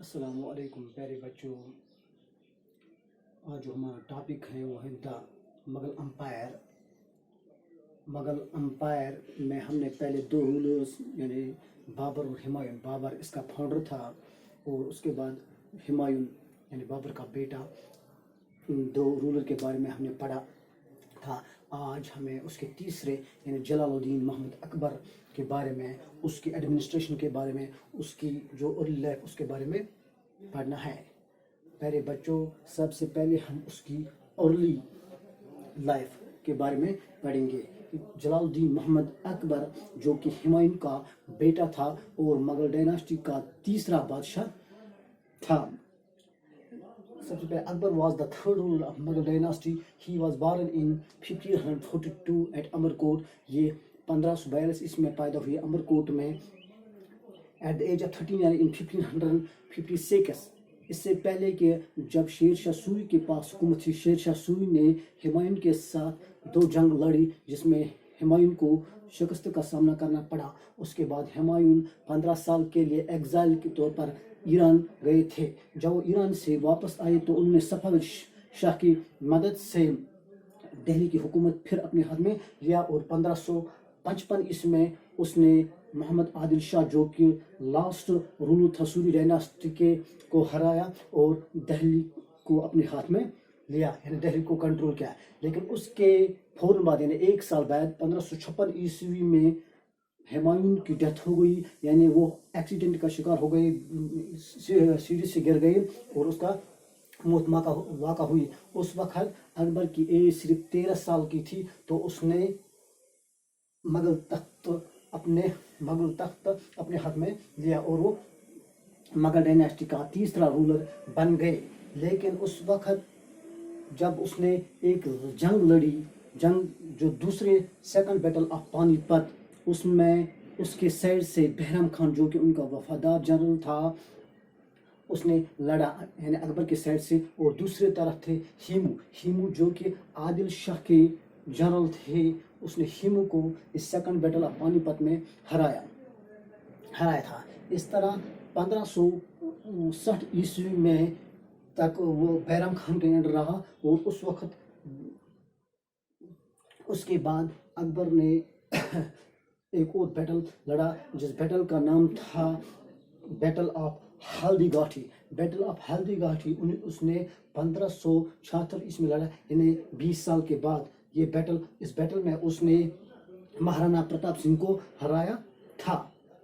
السلام علیکم پیارے بچوں. آج جو ہمارا ٹاپک ہے وہ ہے دا مغل امپائر. مغل امپائر میں ہم نے پہلے دو رولرز یعنی بابر اور ہمایوں. بابر اس کا فاؤنڈر تھا اور اس کے بعد ہمایوں یعنی بابر کا بیٹا. دو رولر کے بارے میں ہم نے پڑھا تھا. آج ہمیں اس کے تیسرے یعنی جلال الدین محمد اکبر کے بارے میں، اس کی ایڈمنسٹریشن کے بارے میں، اس کی جو ارلی لائف اس کے بارے میں پڑھنا ہے. پیارے بچوں، سب سے پہلے ہم اس کی ارلی لائف کے بارے میں پڑھیں گے. جلال الدین محمد اکبر جو کہ ہمایوں کا بیٹا تھا اور مغل ڈائناسٹی کا تیسرا بادشاہ تھا. سب سے پہلے Akbar was the third ruler of Mughal dynasty. He was born in 1542 at Umarkot. یہ 1542 عیسوی میں پیدا ہوئی امرکوٹ میں. ایٹ دا ایج آف 13 یعنی ان 1556. اس سے پہلے کہ جب شیر شاہ سوری کے پاس حکومت تھی، شیر شاہ سوری نے ہمایوں کے ساتھ دو جنگ لڑی جس میں ہمایوں کو شکست کا سامنا کرنا پڑا. اس کے بعد ہمایوں 15 سال کے لیے ایگزائل کے طور پر ایران گئے تھے. جب وہ ایران سے واپس آئے تو انہوں نے صفوی شاہ کی مدد سے دہلی کی حکومت پھر اپنے ہاتھ میں لیا اور 1555 عیسوی میں اس نے محمد عادل شاہ جو کہ لاسٹ رولر تھا سوری ڈائناسٹی کے کو ہرایا اور دہلی کو اپنے ہاتھ میں لیا یعنی دہلی کو کنٹرول کیا. لیکن اس کے فوراً بعد یعنی ایک سال بعد 1556 عیسوی میں ہمایوں کی ڈیتھ ہو گئی یعنی وہ ایکسیڈنٹ کا شکار ہو گئے، سیڑھی سے گر گئے اور اس کا موت واقع ہوئی. اس وقت اکبر کی ایج صرف 13 سال کی تھی تو اس نے مغل تخت اپنے ہاتھ میں لیا اور وہ مغل ڈائناسٹی کا تیسرا رولر بن گئے. لیکن اس وقت جب اس نے ایک جنگ لڑی، جنگ جو دوسرے سیکنڈ بیٹل آف پانی پت، اس میں اس کے سائڈ سے بہرام خان جو کہ ان کا وفادار جنرل تھا اس نے لڑا یعنی اکبر کے سائڈ سے. اور دوسرے طرف تھے ہیمو جو کہ عادل شاہ کے جنرل تھے. اس نے ہیمو کو اس سیکنڈ بیٹل آف پانی پت میں ہرایا تھا. اس طرح 1560 عیسوی میں تک وہ بہرام خان کے انڈر رہا اور اس وقت اس کے بعد اکبر نے ایک اور بیٹل لڑا جس بیٹل کا نام تھا بیٹل آف ہلدی گاٹھی. بیٹل آف ہلدی گاٹھی اس نے 1576 عیسوی میں لڑا یعنی 20 سال کے بعد. اس بیٹل میں اس نے مہارانا پرتاپ سنگھ کو ہرایا تھا.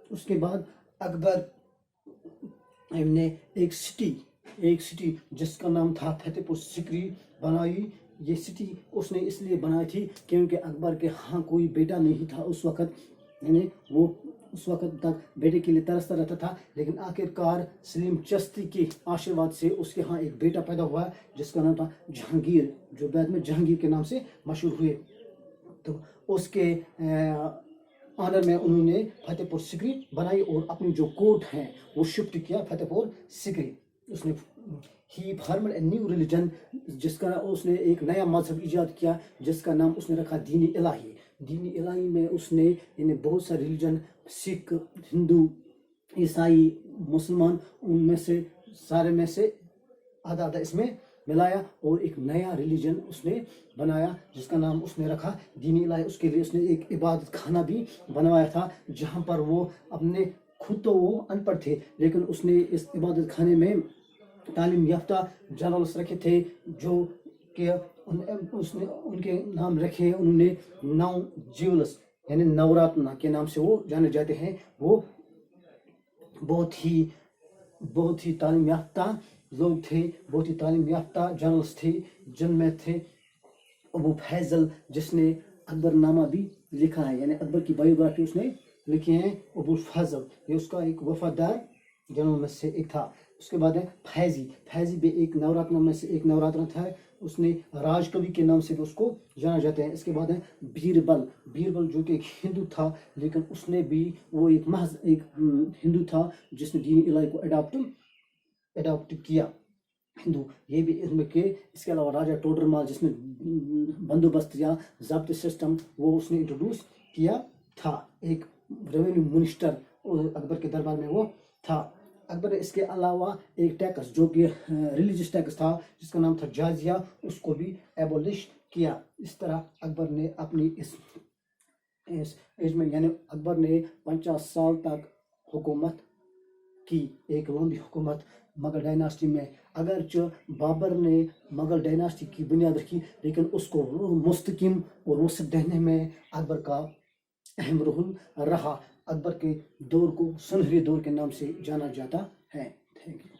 اس کے بعد اکبر نے ایک سٹی جس کا نام تھا فتح پور سکری بنائی. یہ سٹی اس نے اس لیے بنائی تھی کیونکہ اکبر کے ہاں کوئی بیٹا نہیں تھا اس وقت یعنی وہ اس وقت تک بیٹے کے لیے ترستا رہتا تھا. لیکن آخر کار سلیم چشتی کے آشیرواد سے اس کے ہاں ایک بیٹا پیدا ہوا جس کا نام تھا جہانگیر جو بعد میں جہانگیر کے نام سے مشہور ہوئے. تو اس کے آنر میں انہوں نے فتح پور سکری بنائی اور اپنی جو کوٹ ہیں وہ شفٹ کیا فتح پور سکری. اس نے ہی فارمڈ اے نیو ریلیجن جس کا اس نے ایک نیا مذہب ایجاد کیا جس کا نام اس نے رکھا دین الہی. دین الہی میں اس نے یعنی بہت سا ریلیجن سکھ، ہندو، عیسائی، مسلمان ان میں سے سارے میں سے آدھا اس میں ملایا اور ایک نیا ریلیجن اس نے بنایا جس کا نام اس نے رکھا دین الہی. اس کے لیے اس نے ایک عبادت خانہ بھی بنوایا تھا جہاں پر وہ اپنے خود تو وہ ان پڑھ تھے لیکن اس نے اس عبادت خانے میں تعلیم یافتہ جنرلس رکھے تھے جو کہ اس نے ان کے نام رکھے. انہوں نے 9 جیولس یعنی نوراتنا کے نام سے وہ جانے جاتے ہیں. وہ بہت ہی تعلیم یافتہ لوگ تھے، بہت ہی تعلیم یافتہ جنرلس تھے جن میں تھے ابو فیضل جس نے اکبر نامہ بھی لکھا ہے یعنی اکبر کی بایوگرافی اس نے لکھی ہے. ابو فیضل یہ اس کا ایک وفادار جنرل میں سے ایک تھا. اس کے بعد ہے فیضی بھی ایک نوراتنا میں سے ایک نوراتنا تھا. اس نے راج کبھی کے نام سے بھی اس کو جانا جاتے ہیں. اس کے بعد ہے بیربل جو کہ ایک ہندو تھا لیکن اس نے بھی وہ ایک محض ایک ہندو تھا جس نے دین الہی کو اڈاپٹ کیا ہندو. یہ بھی اس میں کہ اس کے علاوہ راجہ ٹوڈر مال جس نے بندوبست یا ضابطے سسٹم وہ اس نے انٹروڈیوس کیا تھا. ایک ریونیو منسٹر اکبر کے دربار میں وہ تھا. اکبر نے اس کے علاوہ ایک ٹیکس جو کہ ریلیجس ٹیکس تھا جس کا نام تھا جازیہ، اس کو بھی ایبولش کیا۔ اس طرح اکبر نے اپنی اس ایج میں یعنی اکبر نے 50 سال تک حکومت کی، ایک لمبی حکومت مغل ڈائناسٹی میں۔ اگرچہ بابر نے مغل ڈائناسٹی کی بنیاد رکھی لیکن اس کو مستحکم اور وسعت دینے میں اکبر کا اہم رول رہا۔ اکبر کے دور کو سنہری دور کے نام سے جانا جاتا ہے۔ Thank you.